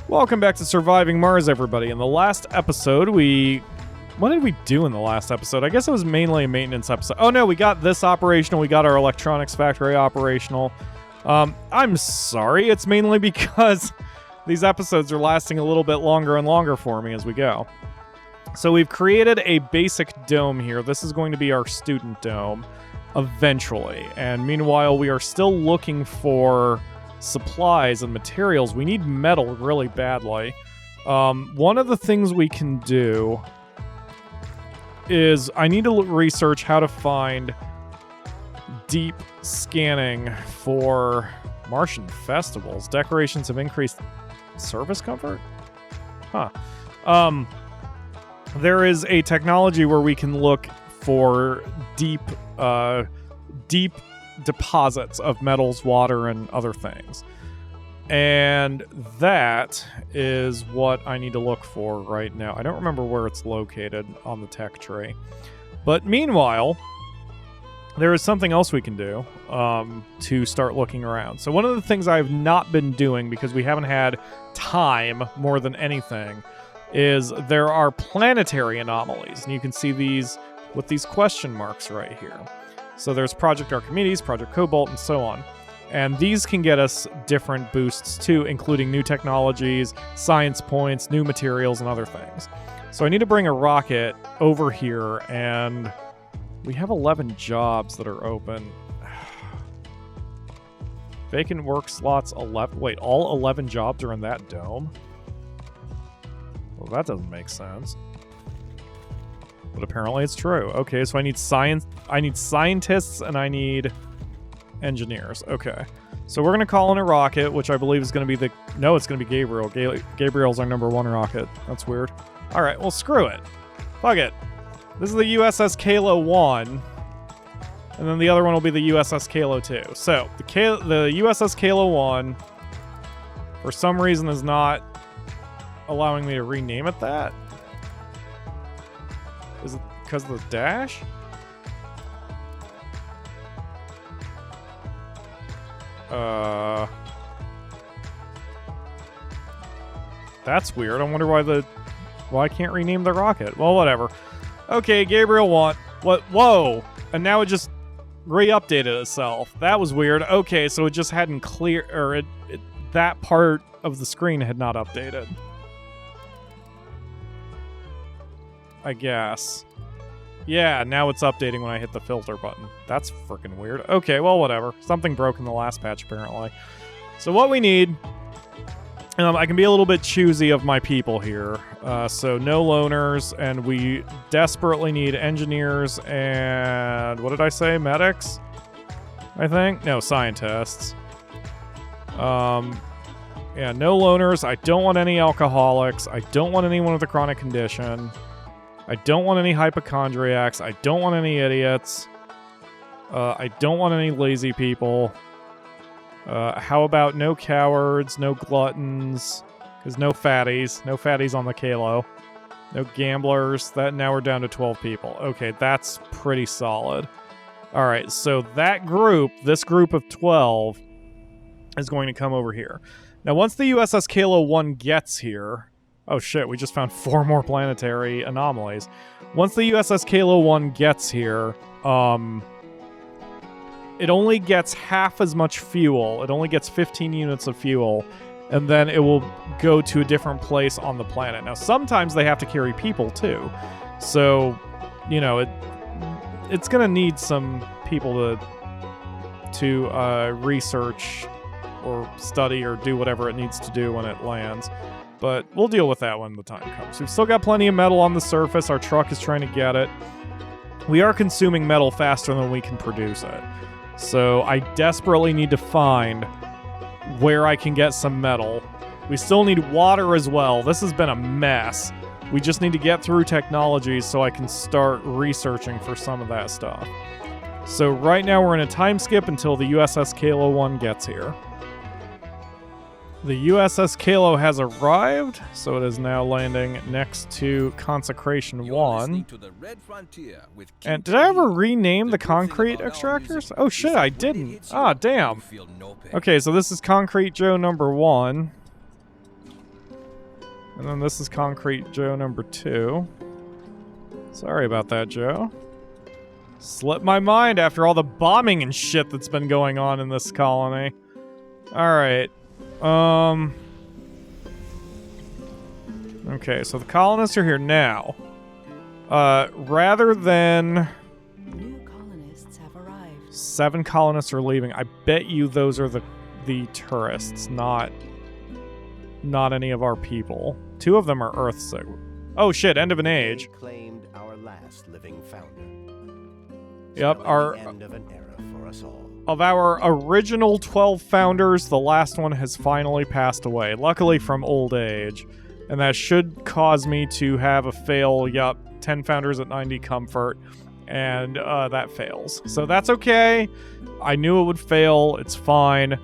Welcome back to Surviving Mars, everybody. In the last episode, what did we do in the last episode? I guess it was mainly a maintenance episode. Oh no, we got this operational. We got our electronics factory operational. I'm sorry. It's mainly because these episodes are lasting a little bit longer and longer for me as we go. So we've created a basic dome here. This is going to be our student dome eventually. And meanwhile, we are still looking for supplies and materials. We need metal really badly. One of the things we can do is I need to research how to find deep scanning for Martian festivals. Decorations have increased service comfort? Huh. There is a technology where we can look for deep deposits of metals, water, and other things. And that is what I need to look for right now. I don't remember where it's located on the tech tree. But meanwhile, there is something else we can do to start looking around. So one of the things I've not been doing, because we haven't had time more than anything, is there are planetary anomalies. And you can see these with these question marks right here. So there's Project Archimedes, Project Cobalt, and so on. And these can get us different boosts too, including new technologies, science points, new materials, and other things. So I need to bring a rocket over here, and we have 11 jobs that are open. Vacant work slots 11. Wait, all 11 jobs are in that dome? Well, that doesn't make sense. But apparently it's true. Okay, so I need scientists and I need engineers. Okay. So we're going to call in a rocket, which I believe is going to be no, it's going to be Gabriel. Gabriel's our #1 rocket. That's weird. All right, well, screw it. Fuck it. This is the USS Kalo 1. And then the other one will be the USS Kalo 2. So, the USS Kalo 1, for some reason, is not allowing me to rename it that. Is it because of the dash? That's weird. I wonder why I can't rename the rocket. Well, whatever. Okay, Gabriel 1. What? Whoa! And now it just re-updated itself. That was weird. Okay, so it just hadn't that part of the screen had not updated. I guess. Yeah, now it's updating when I hit the filter button. That's freaking weird. Okay, well, whatever. Something broke in the last patch, apparently. So what we need... I can be a little bit choosy of my people here. So no loners, and we desperately need engineers and... What did I say? Medics? I think? No, scientists. Yeah, no loners. I don't want any alcoholics. I don't want anyone with a chronic condition. I don't want any hypochondriacs. I don't want any idiots. I don't want any lazy people. How about no cowards, no gluttons, because no fatties. No fatties on the Kalo. No gamblers. Now we're down to 12 people. Okay, that's pretty solid. All right, so this group of 12, is going to come over here. Now, once the USS Kalo 1 gets here... Oh shit, we just found 4 more planetary anomalies. Once the USS Kalo 1 gets here, it only gets half as much fuel. It only gets 15 units of fuel, and then it will go to a different place on the planet. Now, sometimes they have to carry people, too. So, you know, it's going to need some people to research or study or do whatever it needs to do when it lands. But we'll deal with that when the time comes. We've still got plenty of metal on the surface. Our truck is trying to get it. We are consuming metal faster than we can produce it. So I desperately need to find where I can get some metal. We still need water as well. This has been a mess. We just need to get through technologies so I can start researching for some of that stuff. So right now we're in a time skip until the USS Kalo 1 gets here. The USS Kalo has arrived, so it is now landing next to Consecration 1. And did I ever rename the concrete extractors? Oh shit, I didn't. Ah, damn. Okay, so this is Concrete Joe #1. And then this is Concrete Joe number 2. Sorry about that, Joe. Slipped my mind after all the bombing and shit that's been going on in this colony. Alright. Okay, so the colonists are here now. Rather than... New colonists have arrived. 7 colonists are leaving. I bet you those are the tourists, not any of our people. 2 of them are Earthsick. Oh shit, end of an age. They claimed our last living founder. Yep, our end of an era for us all. Of our original 12 founders, the last one has finally passed away, luckily from old age. And that should cause me to have a fail, 10 founders at 90 comfort, and that fails. So that's okay. I knew it would fail. It's fine.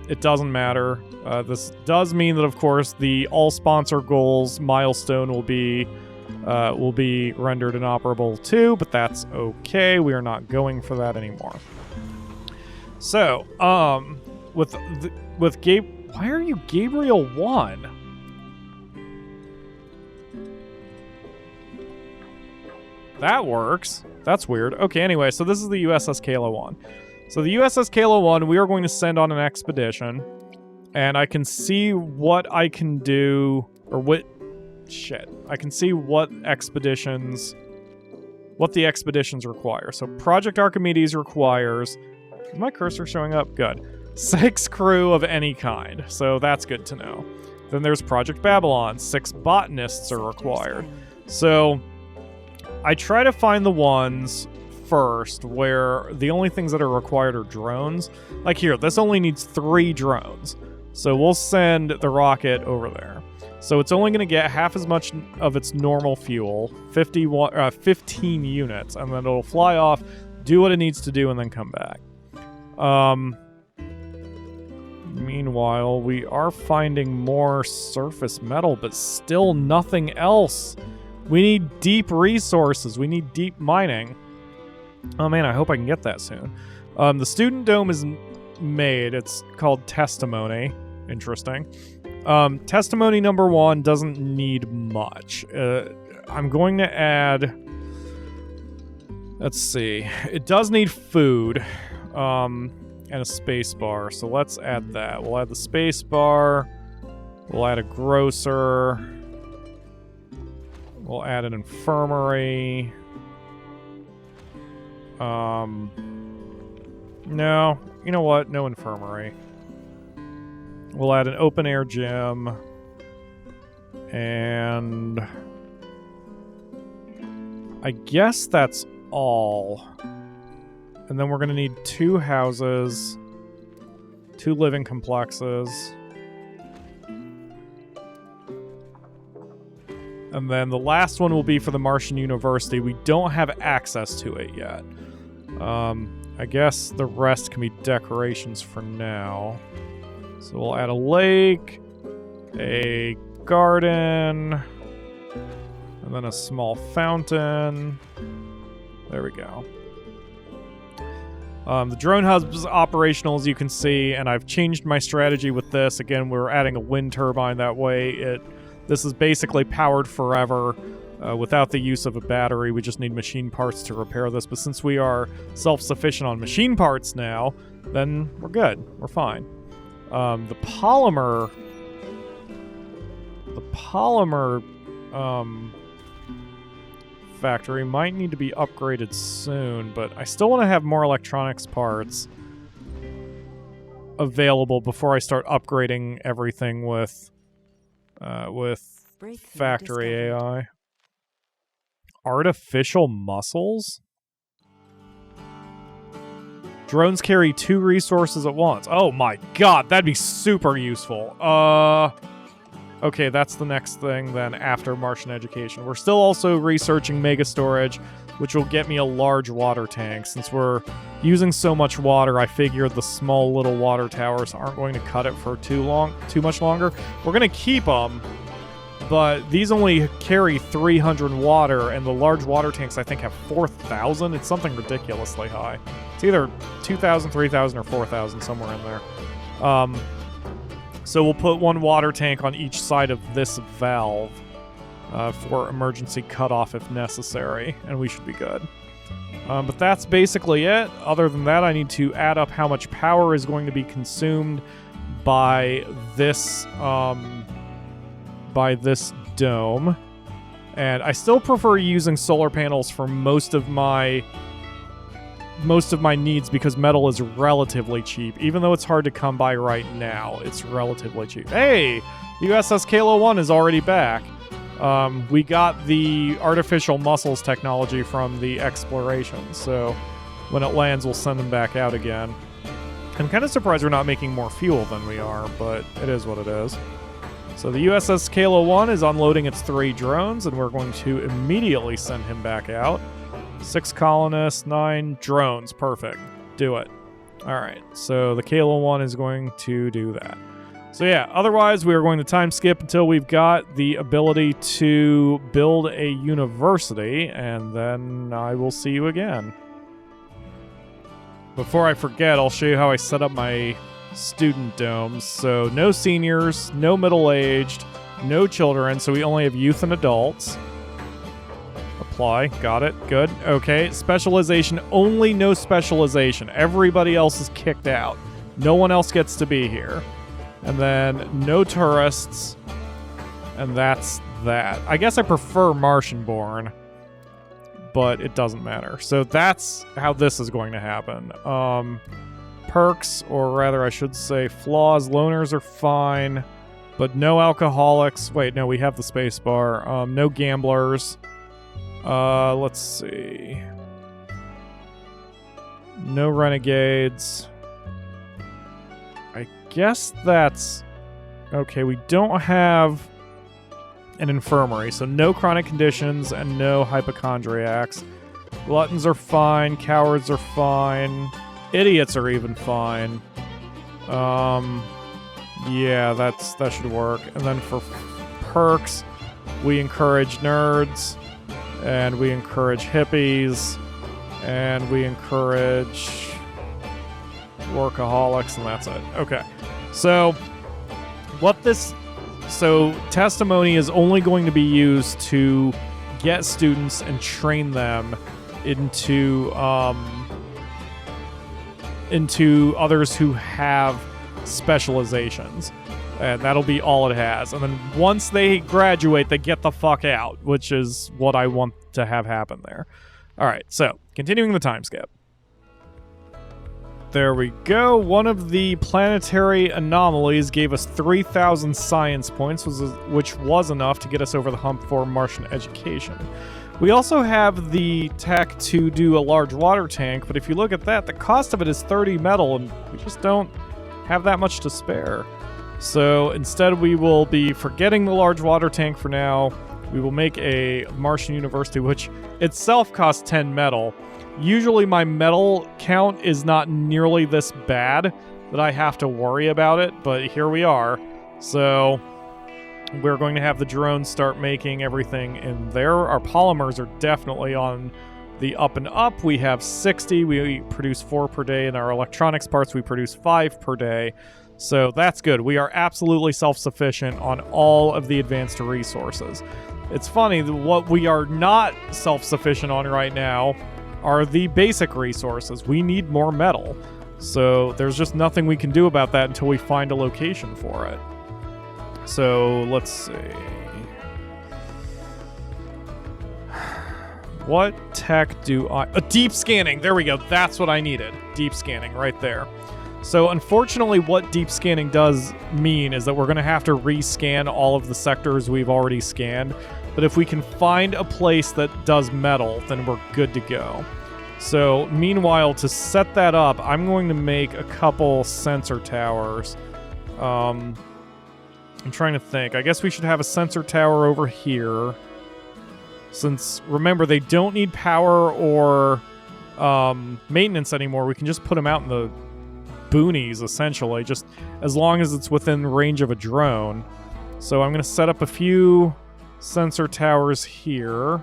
It doesn't matter. This does mean that, of course, the all sponsor goals milestone will be rendered inoperable too, but that's okay. We are not going for that anymore. So, with Gabe, why are you Gabriel 1? That works. That's weird. Okay, anyway, so this is the USS Kalo 1. So the USS Kalo 1, we are going to send on an expedition. And I can see what I can do, or what... Shit. I can see what the expeditions require. So Project Archimedes requires... Is my cursor showing up? Good. 6 crew of any kind. So that's good to know. Then there's Project Babylon. 6 botanists are required. So I try to find the ones first where the only things that are required are drones. Like here, this only needs 3 drones. So we'll send the rocket over there. So it's only going to get half as much of its normal fuel, 15 units, and then it'll fly off, do what it needs to do, and then come back. Meanwhile, we are finding more surface metal, but still nothing else. We need deep resources. We need deep mining. Oh man, I hope I can get that soon. The student dome is made. It's called Testimony. Interesting. Testimony number 1 doesn't need much. I'm going to add... Let's see. It does need food. And a space bar. So let's add that. We'll add the space bar. We'll add a grocer. We'll add an infirmary. No. You know what? No infirmary. We'll add an open-air gym. And... I guess that's all. And then we're going to need 2 houses. 2 living complexes. And then the last one will be for the Martian University. We don't have access to it yet. I guess the rest can be decorations for now. So we'll add a lake, a garden, and then a small fountain. There we go. The drone hub's operational, as you can see, and I've changed my strategy with this. Again, we're adding a wind turbine. That way this is basically powered forever without the use of a battery. We just need machine parts to repair this. But since we are self-sufficient on machine parts now, then we're good. We're fine. The polymer factory might need to be upgraded soon, but I still want to have more electronics parts available before I start upgrading everything with factory AI. Artificial muscles? Drones carry 2 resources at once. Oh my god, that'd be super useful. Okay, that's the next thing then after Martian education. We're still also researching mega storage, which will get me a large water tank. Since we're using so much water, I figured the small little water towers aren't going to cut it for too much longer. We're going to keep them, but these only carry 300 water, and the large water tanks I think have 4,000. It's something ridiculously high. It's either 2,000, 3,000, or 4,000, somewhere in there. So we'll put one water tank on each side of this valve for emergency cutoff if necessary, and we should be good. But that's basically it. Other than that, I need to add up how much power is going to be consumed by this dome. And I still prefer using solar panels for most of my needs because metal is relatively cheap. Even though it's hard to come by right now, it's relatively cheap. Hey, USS Kalo 1 is already back. We got the artificial muscles technology from the exploration, so when it lands, we'll send them back out again. I'm kind of surprised we're not making more fuel than we are, but it is what it is. So the USS Kalo 1 is unloading its 3 drones, and we're going to immediately send him back out. 6 colonists, 9 drones. Perfect. Do it. All right, so the Kalo 1 is going to do that. So yeah, otherwise we are going to time skip until we've got the ability to build a university, and then I will see you again. Before I forget, I'll show you how I set up my student domes. So no seniors, no middle-aged, no children, so we only have youth and adults. Apply, got it, good. Okay, specialization, only no specialization. Everybody else is kicked out. No one else gets to be here. And then no tourists, and that's that. I guess I prefer Martian-born, but it doesn't matter. So that's how this is going to happen. Perks, or rather I should say flaws, loners are fine, but no alcoholics. Wait, no, we have the space bar. No gamblers. Let's see. No renegades. I guess that's okay. We don't have an infirmary, so no chronic conditions and no hypochondriacs. Gluttons are fine. Cowards are fine. Idiots are even fine. Yeah, that should work. And then for perks, we encourage nerds, and we encourage hippies, and we encourage workaholics, and that's it. Okay. So testimony is only going to be used to get students and train them into others who have specializations. And that'll be all it has. And then once they graduate, they get the fuck out, which is what I want to have happen there. All right, so continuing the time skip. There we go. One of the planetary anomalies gave us 3,000 science points, which was enough to get us over the hump for Martian education. We also have the tech to do a large water tank, but if you look at that, the cost of it is 30 metal, and we just don't have that much to spare. So instead, we will be forgetting the large water tank for now. We will make a Martian university, which itself costs 10 metal. Usually my metal count is not nearly this bad that I have to worry about it, but here we are. So we're going to have the drones start making everything in there. Our polymers are definitely on the up and up. We have 60. We produce 4 per day. And our electronics parts, we produce 5 per day. So that's good. We are absolutely self-sufficient on all of the advanced resources. It's funny, what we are not self-sufficient on right now are the basic resources. We need more metal. So there's just nothing we can do about that until we find a location for it. So let's see. What tech do I... deep scanning! There we go. That's what I needed. Deep scanning right there. So unfortunately, what deep scanning does mean is that we're going to have to rescan all of the sectors we've already scanned. But if we can find a place that does metal, then we're good to go. So meanwhile, to set that up, I'm going to make a couple sensor towers. I'm trying to think. I guess we should have a sensor tower over here. Since, remember, they don't need power or maintenance anymore. We can just put them out in the boonies, essentially, just as long as it's within range of a drone. So I'm going to set up a few sensor towers here,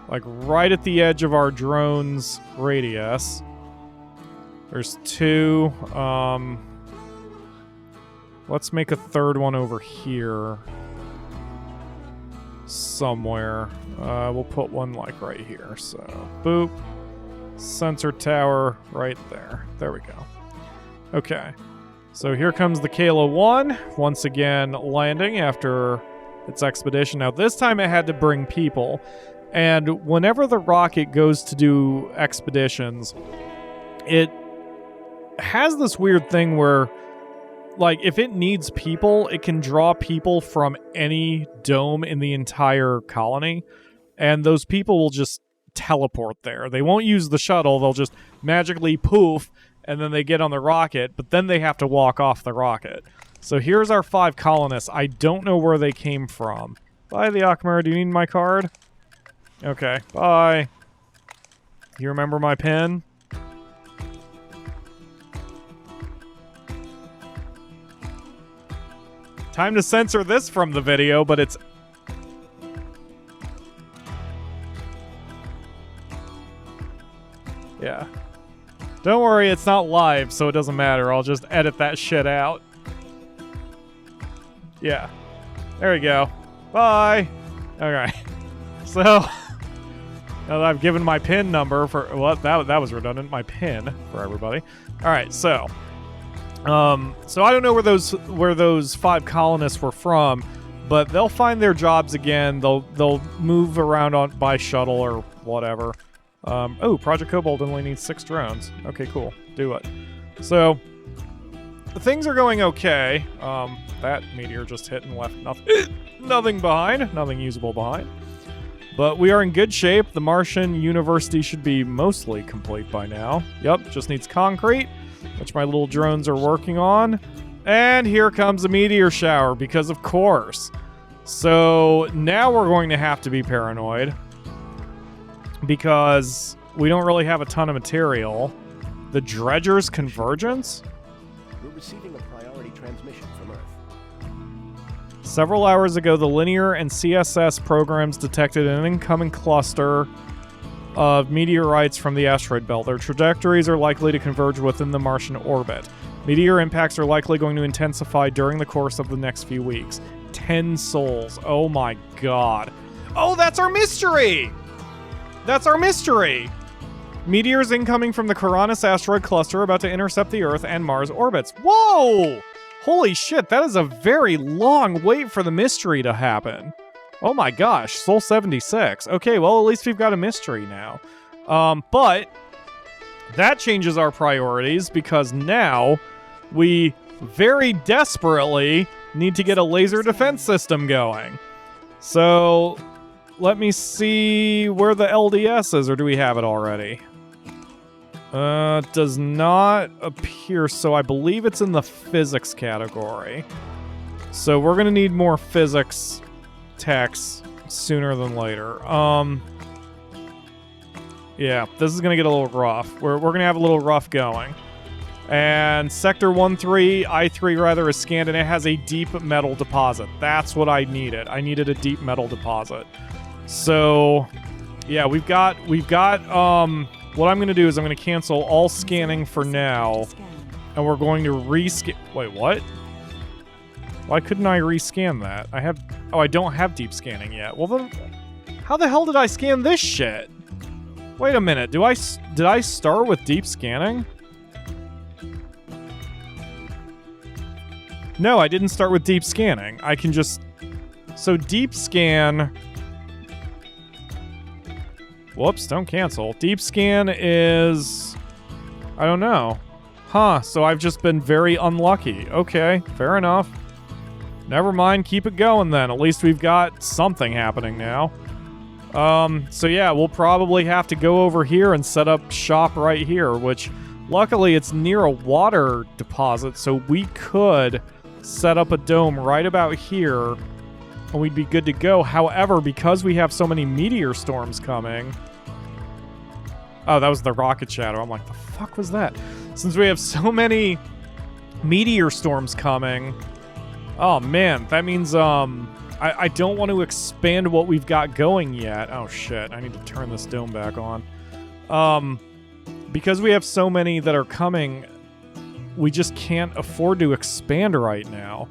like right at the edge of our drone's radius. There's 2. Let's make a third one over here. Somewhere. We'll put one like right here. So, boop. Sensor tower right there. There we go. Okay. So here comes the Kayla 1. Once again, landing after its expedition. Now, this time it had to bring people. And whenever the rocket goes to do expeditions, it has this weird thing where, like, if it needs people, it can draw people from any dome in the entire colony, and those people will just teleport there. They won't use the shuttle, they'll just magically poof, and then they get on the rocket, but then they have to walk off the rocket. So here's our 5 colonists. I don't know where they came from. Bye, the Akhmar. Do you need my card? Okay, bye. You remember my pin? Time to censor this from the video, but it's... Yeah. Don't worry, it's not live, so it doesn't matter. I'll just edit that shit out. Yeah. There we go. Bye! Okay. So... now that I've given my PIN number for... Well, that was redundant. My PIN for everybody. Alright, so... So I don't know where those 5 colonists were from, but they'll find their jobs again. They'll move around by shuttle or whatever. Oh, Project Cobalt only needs 6 drones. Okay, cool. Do it. So things are going okay. That meteor just hit and left nothing behind, nothing usable behind. But we are in good shape. The Martian University should be mostly complete by now. Yep, just needs concrete, which my little drones are working on. And here comes a meteor shower, because of course. So now we're going to have to be paranoid, because we don't really have a ton of material. The Dredger's Convergence? We're receiving a priority transmission from Earth. Several hours ago, the Linear and CSS programs detected an incoming cluster of meteorites from the asteroid belt. Their trajectories are likely to converge within the Martian orbit. Meteor impacts are likely going to intensify during the course of the next few weeks. 10 souls. Oh my god. Oh, that's our mystery! That's our mystery! Meteors incoming from the Coronis asteroid cluster about to intercept the Earth and Mars orbits. Whoa! Holy shit, that is a very long wait for the mystery to happen. Oh my gosh, Soul 76. Okay, well, at least we've got a mystery now. But that changes our priorities, because now we very desperately need to get a laser defense system going. So let me see where the LDS is, or do we have it already? Does not appear, so I believe it's in the physics category. So we're gonna need more physics techs sooner than later. Yeah, this is gonna get a little rough. We're gonna have a little rough going. And Sector 1-3, I-3 rather, is scanned, and it has a deep metal deposit. That's what I needed. I needed a deep metal deposit. So, yeah, we've got, what I'm gonna do is I'm gonna cancel all scanning for now, and we're going to rescan. Wait, what? Why couldn't I rescan that? Oh, I don't have deep scanning yet. Well then, how the hell did I scan this shit? Wait a minute, did I start with deep scanning? No, I didn't start with deep scanning. I can just... So deep scan... Whoops, don't cancel. Deep scan is... I don't know. Huh, so I've just been very unlucky. Okay, fair enough. Never mind, keep it going then. At least we've got something happening now. So yeah, we'll probably have to go over here and set up shop right here, which luckily it's near a water deposit, so we could set up a dome right about here and we'd be good to go. However, because we have so many meteor storms coming... Oh, that was the rocket shadow. I'm like, the fuck was that? Since we have so many meteor storms coming... Oh man, that means I don't want to expand what we've got going yet. Oh shit, I need to turn this dome back on. Because we have so many that are coming, we just can't afford to expand right now.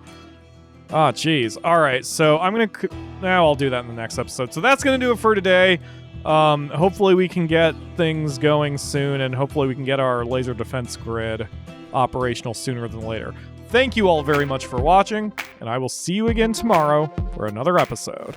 Ah, geez. All right, so I'm going to... Now I'll do that in the next episode. So that's going to do it for today. Hopefully we can get things going soon, and hopefully we can get our laser defense grid operational sooner than later. Thank you all very much for watching, and I will see you again tomorrow for another episode.